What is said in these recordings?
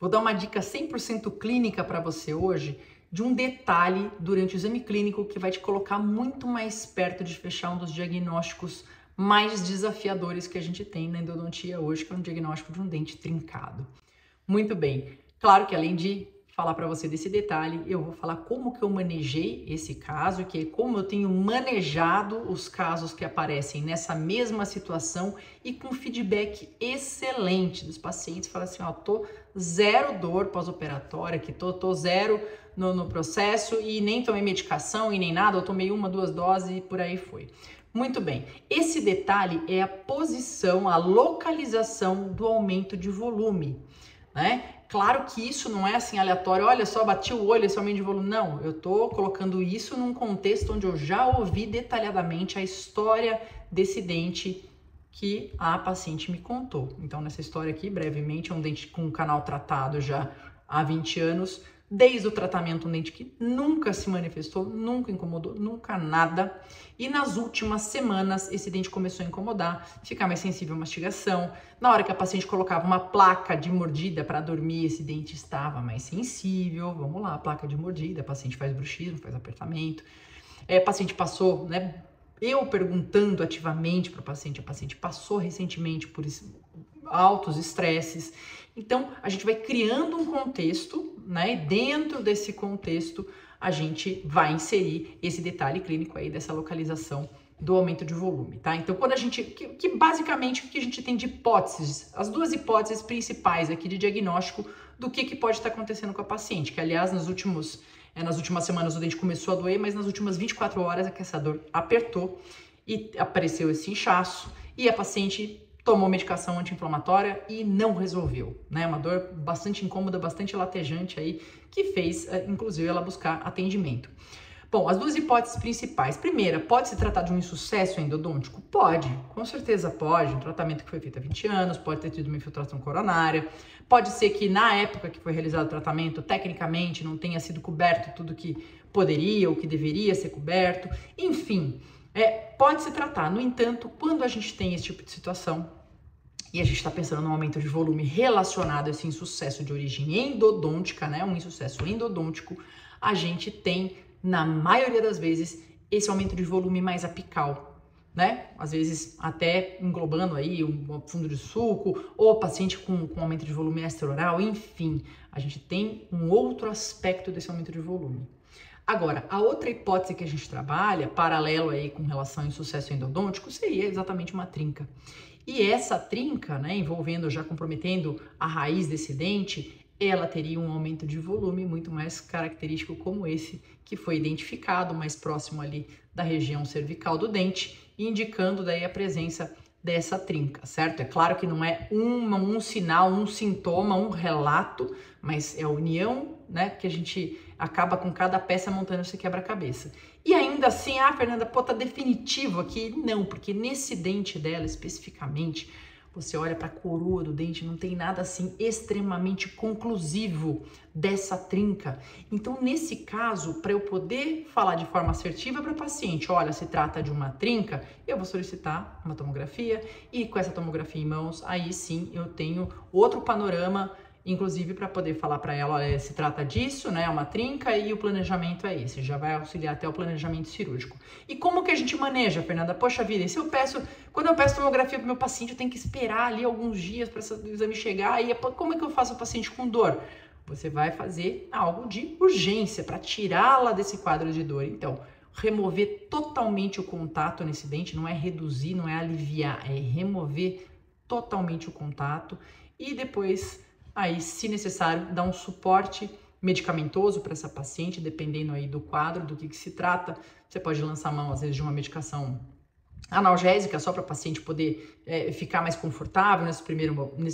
Vou dar uma dica 100% clínica para você hoje de um detalhe durante o exame clínico que vai te colocar muito mais perto de fechar um dos diagnósticos mais desafiadores que a gente tem na endodontia hoje, que é um diagnóstico de um dente trincado. Muito bem, claro que além de falar para você desse detalhe, eu vou falar como que eu manejei esse caso, que é como eu tenho manejado os casos que aparecem nessa mesma situação e com feedback excelente dos pacientes. Fala assim, ó, tô zero dor pós-operatória, que tô zero no processo e nem tomei medicação e nem nada, eu tomei 1, 2 doses e por aí foi. Muito bem, esse detalhe é a posição, a localização do aumento de volume, né? Claro que isso não é assim aleatório, olha só, bati o olho, esse aumento de volume. Não, eu tô colocando isso num contexto onde eu já ouvi detalhadamente a história desse dente que a paciente me contou. Então, nessa história aqui, brevemente, é um dente com um canal tratado já há 20 anos, desde o tratamento, um dente que nunca se manifestou, nunca incomodou, nunca nada. E nas últimas semanas, esse dente começou a incomodar, ficar mais sensível à mastigação. Na hora que a paciente colocava uma placa de mordida para dormir, esse dente estava mais sensível. Vamos lá, placa de mordida, a paciente faz bruxismo, faz apertamento. A paciente passou, né? Eu perguntando ativamente para a paciente passou recentemente por altos estresses. Então, a gente vai criando um contexto, né? E dentro desse contexto, a gente vai inserir esse detalhe clínico aí dessa localização do aumento de volume, tá? Então, quando a gente, basicamente o que a gente tem de hipóteses, as duas hipóteses principais aqui de diagnóstico do que pode estar acontecendo com a paciente, que aliás, nas últimas semanas o dente começou a doer, mas nas últimas 24 horas essa dor apertou e apareceu esse inchaço e a paciente tomou medicação anti-inflamatória e não resolveu, né? Uma dor bastante incômoda, bastante latejante aí, que fez, inclusive, ela buscar atendimento. Bom, as duas hipóteses principais. Primeira, pode se tratar de um insucesso endodôntico? Pode, com certeza pode. Um tratamento que foi feito há 20 anos, pode ter tido uma infiltração coronária. Pode ser que na época que foi realizado o tratamento, tecnicamente, não tenha sido coberto tudo que poderia ou que deveria ser coberto. Enfim, pode se tratar. No entanto, quando a gente tem esse tipo de situação e a gente está pensando num aumento de volume relacionado a esse insucesso de origem endodôntica, né? Um insucesso endodôntico, a gente tem, na maioria das vezes, esse aumento de volume mais apical, né? Às vezes até englobando aí um fundo de sulco ou paciente com aumento de volume extraoral, enfim, a gente tem um outro aspecto desse aumento de volume. Agora, a outra hipótese que a gente trabalha, paralelo aí com relação ao insucesso endodôntico, seria exatamente uma trinca. E essa trinca, né, envolvendo, já comprometendo a raiz desse dente, ela teria um aumento de volume muito mais característico como esse, que foi identificado mais próximo ali da região cervical do dente, indicando daí a presença dessa trinca, certo? É claro que não é um sinal, um sintoma, um relato, mas é a união, né, que a gente acaba com cada peça montando esse quebra-cabeça. E ainda assim, Fernanda, pô, tá definitivo aqui? Não, porque nesse dente dela especificamente, você olha para a coroa do dente, não tem nada assim extremamente conclusivo dessa trinca. Então, nesse caso, para eu poder falar de forma assertiva para o paciente, olha, se trata de uma trinca, eu vou solicitar uma tomografia e com essa tomografia em mãos, aí sim eu tenho outro panorama, inclusive para poder falar para ela, olha, se trata disso, né, é uma trinca e o planejamento é esse, já vai auxiliar até o planejamento cirúrgico. E como que a gente maneja, Fernanda? Poxa vida, e se eu peço, quando eu peço tomografia para o meu paciente, eu tenho que esperar ali alguns dias para o exame chegar, e como é que eu faço o paciente com dor? Você vai fazer algo de urgência para tirá-la desse quadro de dor. Então, remover totalmente o contato nesse dente, não é reduzir, não é aliviar, é remover totalmente o contato e depois, aí, se necessário, dar um suporte medicamentoso para essa paciente, dependendo aí do quadro, do que se trata. Você pode lançar mão, às vezes, de uma medicação analgésica, só para a paciente poder ficar mais confortável nesses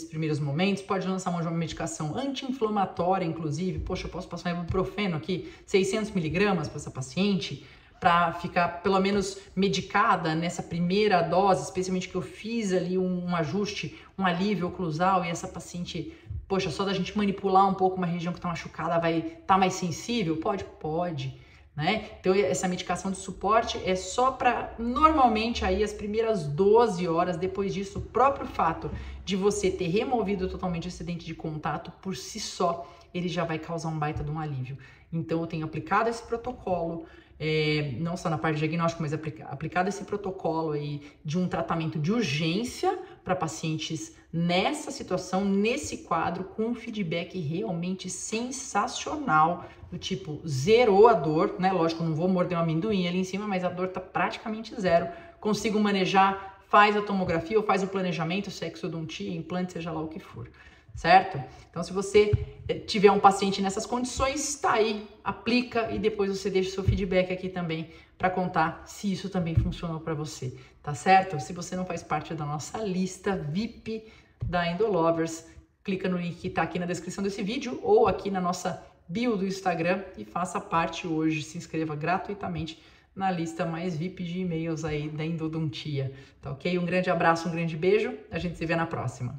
primeiros momentos. Pode lançar mão de uma medicação anti-inflamatória, inclusive. Poxa, eu posso passar um ibuprofeno aqui, 600 miligramas para essa paciente, para ficar pelo menos medicada nessa primeira dose, especialmente que eu fiz ali um ajuste, um alívio oclusal e essa paciente, poxa, só da gente manipular um pouco uma região que está machucada vai estar mais sensível? Pode. né? Então essa medicação de suporte é só para normalmente aí as primeiras 12 horas. Depois disso, o próprio fato de você ter removido totalmente esse dente de contato por si só, ele já vai causar um baita de um alívio. Então eu tenho aplicado esse protocolo, não só na parte de diagnóstico, mas aplicado esse protocolo aí de um tratamento de urgência para pacientes nessa situação, nesse quadro, com um feedback realmente sensacional, do tipo, zerou a dor, né? Lógico, não vou morder um amendoim ali em cima, mas a dor tá praticamente zero. Consigo manejar, faz a tomografia ou faz o planejamento, se é exodontia, implante, seja lá o que for. Certo? Então, se você tiver um paciente nessas condições, está aí, aplica e depois você deixa o seu feedback aqui também para contar se isso também funcionou para você, tá certo? Se você não faz parte da nossa lista VIP da Endolovers, clica no link que está aqui na descrição desse vídeo ou aqui na nossa bio do Instagram e faça parte hoje, se inscreva gratuitamente na lista mais VIP de e-mails aí da endodontia, tá ok? Um grande abraço, um grande beijo, a gente se vê na próxima.